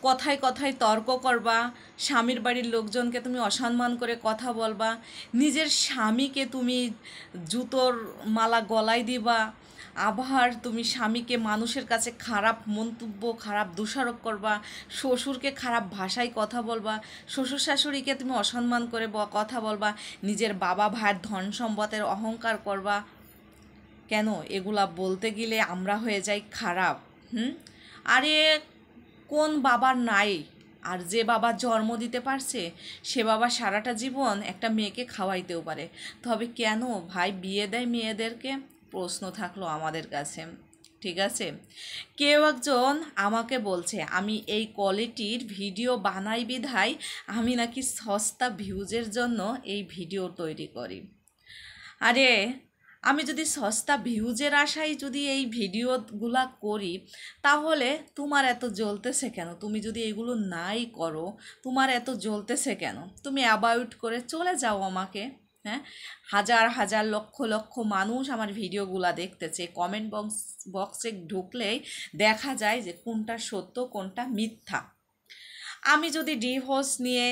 কথায় কথায় তর্ক করবা, স্বামীর বাড়ির লোকজনকে তুমি অসম্মান করে কথা বলবা, নিজের স্বামীকে তুমি জুতোর মালা গলায় দিবা, আবার তুমি স্বামীকে মানুষের কাছে খারাপ মন্তব্য খারাপ দোষারোপ করবা, শ্বশুরকে খারাপ ভাষায় কথা বলবা, শ্বশুর শাশুড়িকে তুমি অসম্মান করে কথা বলবা, নিজের বাবা ভাইয়ের ধন সম্পদের অহংকার করবা। কেন এগুলা বলতে গেলে আমরা হয়ে যাই খারাপ? আরে কোন বাবার নাই? আর যে বাবা জন্ম দিতে পারছে সে বাবা সারাটা জীবন একটা মেয়েকে খাওয়াইতেও পারে, তবে কেন ভাই বিয়ে দেয় মেয়েদেরকে? প্রশ্ন থাকলো আমাদের কাছে। ঠিক আছে, কেউ একজন আমাকে বলছে আমি এই কোয়ালিটির ভিডিও বানাই বিধায় আমি নাকি সস্তা ভিউজের জন্য এই ভিডিও তৈরি করি। আরে আমি যদি সস্তা ভিউজের আশায় যদি এই ভিডিওগুলা করি, তাহলে তোমার এত জ্বলতেছে কেন? তুমি যদি এগুলো নাই করো, তোমার এত জ্বলতেছে কেন? তুমি অ্যাভয়েড করে চলে যাও আমাকে। হ্যাঁ, হাজার হাজার লক্ষ লক্ষ মানুষ আমার ভিডিওগুলা দেখতেছে, কমেন্ট বক্সে ঢুকলেই দেখা যায় যে কোনটা সত্য কোনটা মিথ্যা। আমি যদি ডিভোর্স নিয়ে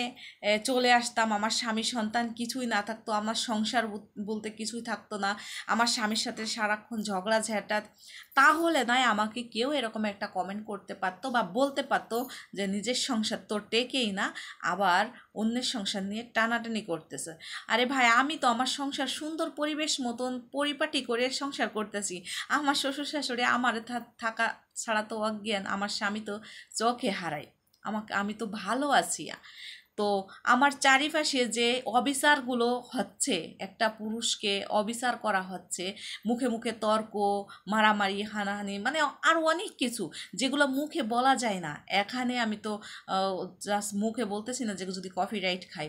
চলে আসতাম, আমার স্বামী সন্তান কিছুই না থাকতো, আমার সংসার বলতে কিছুই থাকতো না, আমার স্বামীর সাথে সারাক্ষণ ঝগড়া ঝাঁটা, তাহলে নয় আমাকে কেউ এরকম একটা কমেন্ট করতে পারতো বা বলতে পারতো যে নিজের সংসার তো টেকেই না, আবার অন্যের সংসার নিয়ে টানাটানি করতেছে। আরে ভাই, আমি তো আমার সংসার সুন্দর পরিবেশ মতন পরিপাটি করে সংসার করতেছি। আমার শ্বশুর শাশুড়ি আমার থাকা ছাড়া তো অজ্ঞান, আমার স্বামী তো চোখে হারায় আমি তো ভালো আছি। তো আমার চারিপাশে যে অবিচারগুলো হচ্ছে, একটা পুরুষকে অবিচার করা হচ্ছে, মুখে মুখে তর্ক, মারামারি, হানাহানি, মানে আরও অনেক কিছু যেগুলো মুখে বলা যায় না। এখানে আমি তো জাস্ট মুখে বলতেছি না, যে যদি কপিরাইট খাই,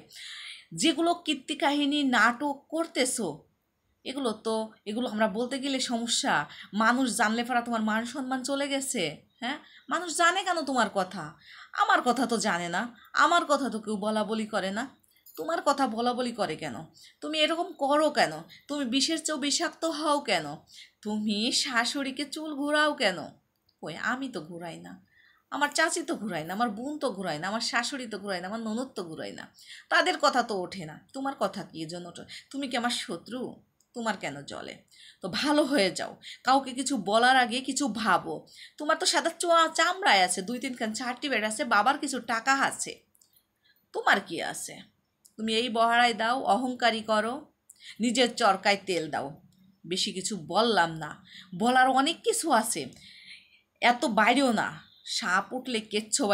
যেগুলো কীর্তি কাহিনী নাটক করতেছো, এগুলো আমরা বলতে গেলে সমস্যা। মানুষ জানলে পরা তোমার মান সম্মান চলে গেছে। হ্যাঁ, মানুষ জানে কেন তোমার কথা? আমার কথা তো জানে না, আমার কথা তো কেউ বলা বলি করে না, তোমার কথা বলা বলি করে কেন? তুমি এরকম করো কেন? তুমি বিষের চেয়েও বিষাক্ত হও কেন? তুমি শাশুড়িকে চুল ঘোরাও কেন? ওই আমি তো ঘুরাই না, আমার চাচি তো ঘুরায় না, আমার বোন তো ঘুরায় না, আমার শাশুড়ি তো ঘুরায় না, আমার ননদ তো ঘুরায় না, তাদের কথা তো ওঠে না। তোমার কথা কি জন্য ওঠে? তুমি কি আমার শত্রু? তোমার কেন জ্বলে? তো ভালো হয়ে যাও, কাউকে কিছু বলার আগে কিছু ভাবো। তোমার তো সাদা চামড়ায় আছে, 2-3 খান সার্টিফিকেট আছে, বাবার কিছু টাকা আছে, তোমার কি আছে? তুমি এই বহারায় দাও, অহংকারী করো, নিজের চরকায় তেল দাও। বেশি কিছু বললাম না, বলার অনেক কিছু আছে, এত বাইরেও না, সাপ উঠলে কেচ্ছ